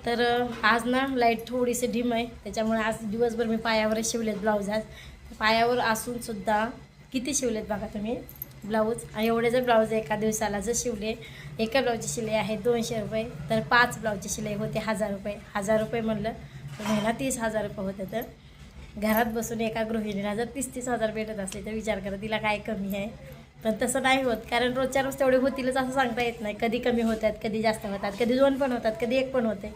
तर आज ना लाईट थोडीशी डिम आहे, त्याच्यामुळे आज दिवसभर मी पायावरच शिवलेत ब्लाऊज. आज पायावर असूनसुद्धा किती शिवलेत बघा तुम्ही ब्लाऊज. आणि एवढे जर ब्लाऊज एका दिवसाला जर शिवले, एका ब्लाऊजची शिलाई आहे 200 रुपये, तर 5 ब्लाऊजची शिलाई होते 1000 रुपये. 1000 रुपये म्हणलं तर महिना 30,000 रुपये होते. तर घरात बसून एका गृहिणीला जर 30-30 हजार भेटत असले तर विचार करा तिला काय कमी आहे. पण तसं नाही होत, कारण रोजच्या रोज तेवढे होतीलच असं सांगता येत नाही. कधी कमी होतात, कधी जास्त होतात, कधी 2 पण होतात, कधी 1 पण होते,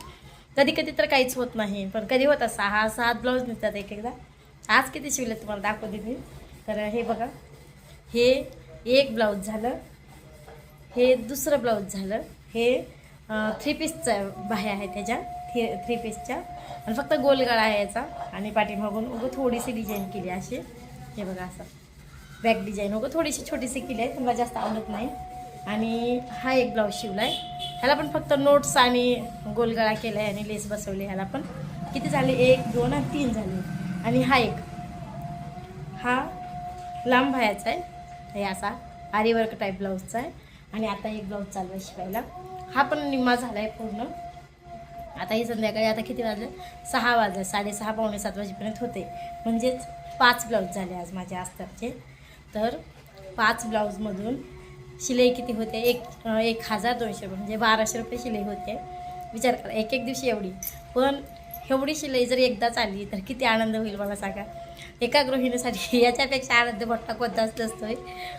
कधी कधी तर काहीच होत नाही. पण कधी होतात 6-7 ब्लाऊज निघतात एक एकदा. आज किती शिवले तुम्हाला दाखवते मी. तर हे बघा, हे एक ब्लाऊज झालं, हे दुसरं ब्लाऊज झालं, हे 3 पीसचं बाह्या आहे त्याच्या 3 पीसच्या, आणि फक्त गोलगळा आहे याचा. आणि पाठीमागून उगं थोडीशी डिझाईन केली अशी. हे बघा असं बॅक डिझाईन उगं थोडीशी छोटीशी केली आहे, तुम्हाला जास्त आवडत नाही. आणि हा एक ब्लाऊज शिवला आहे, ह्याला पण फक्त नोट्स आणि गोलगळा केला आहे आणि लेस बसवली. ह्याला पण किती झाले, 1 2 आणि 3 झाले. आणि हा लांब बाह्याचा आहे, हे असा आरीवर्क टाईप ब्लाऊजचा आहे. आणि आता एक ब्लाऊज चालू आहे शिवायला, हा पण निम्मा झाला आहे पूर्ण. आता ही संध्याकाळी, आता किती वाजले, 6 वाजले, 6:30 पावणे 7 वाजेपर्यंत होते. म्हणजेच 5 ब्लाऊज झाले आज माझे अस्तरचे. तर 5 ब्लाऊजमधून शिलाई किती होते, 1200 म्हणजे 1200 रुपये शिलाई होते. विचार करा, एक दिवशी एवढी. पण एवढी शिलाई जर एकदाच आली तर किती आनंद होईल मला सांगा. एका गृहिणीसाठी याच्यापेक्षा आनंद मोठा कोणताच नसतोय.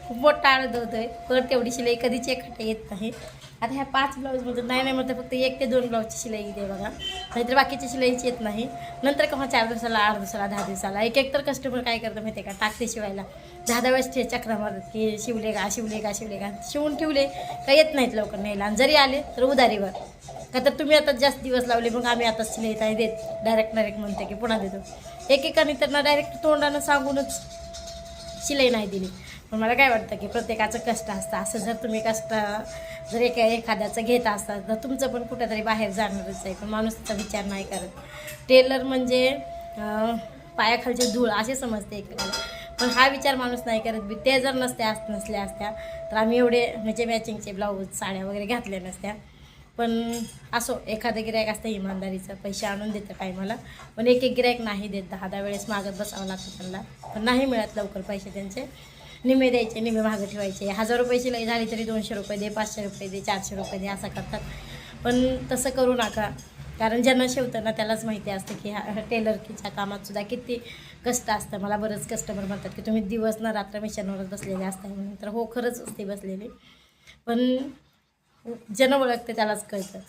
खूप मोठा आनंद होतोय. पण तेवढी शिलाई कधीच एकखट्टा येत नाही. आता ह्या 5 ब्लाऊजमधून नाही म्हणतं फक्त 1 ते 2 ब्लाऊजची शिलाई येते बघा, नाहीतर बाकीची शिलाईच येत नाही. नंतर केव्हा 4 दिवसाला, 8 दिवसाला, 10 दिवसाला एक तर कस्टमर काय करतं माहिती आहे का, टाकते शिवायला 10 वेळेस चक्रा मारतात की शिवले का, शिवून ठेवले का येत नाहीत लवकर न्यायला. आणि जरी आले तर उधारीवर, का तर तुम्ही आता जास्त दिवस लावले मग आम्ही आता शिलाई नाही देत, डायरेक्ट म्हणते की पुन्हा देतो. एकेकाने तर ना डायरेक्ट तोंडानं सांगूनच शिलाई नाही दिली. पण मला काय वाटतं की प्रत्येकाचं कष्ट असतं. असं जर तुम्ही कष्ट जर एखाद्याचं घेत असतात तर तुमचं पण कुठेतरी बाहेर जाणारच आहे. पण माणूस त्याचा विचार नाही करत. टेलर म्हणजे पायाखालचे धूळ असे समजते एकेकाला. पण हा विचार माणूस नाही करत. ते जर नसल्या असत्या तर आम्ही एवढे म्हणजे मॅचिंगचे ब्लाऊज, साड्या वगैरे घातल्या नसत्या. पण असो, एखादं गिरायक असतं इमानदारीचं, पैसे आणून देतं टायमाला. पण एक गिरायक नाही देत, 10 वेळेस मागत बसावं लागतं त्यांना. पण नाही मिळत लवकर पैसे त्यांचे. निम्मे द्यायचे, निम्मे मागं ठेवायचे. 1000 रुपये शिलाई झाली तरी 200 रुपये दे, 500 रुपये दे, 400 रुपये दे असं करतात. पण तसं करू नका, कारण ज्यांना शिवतं ना त्यालाच माहिती असतं की ह्या टेलरकीच्या कामातसुद्धा किती कष्ट असतं. मला बरंच कस्टमर म्हणतात की तुम्ही दिवस ना रात्र मिशनवरच बसलेले असताय म्हणून. तर हो, खरंच असते बसलेली. पण ज्यानं ओळखते त्यालाच कळतं.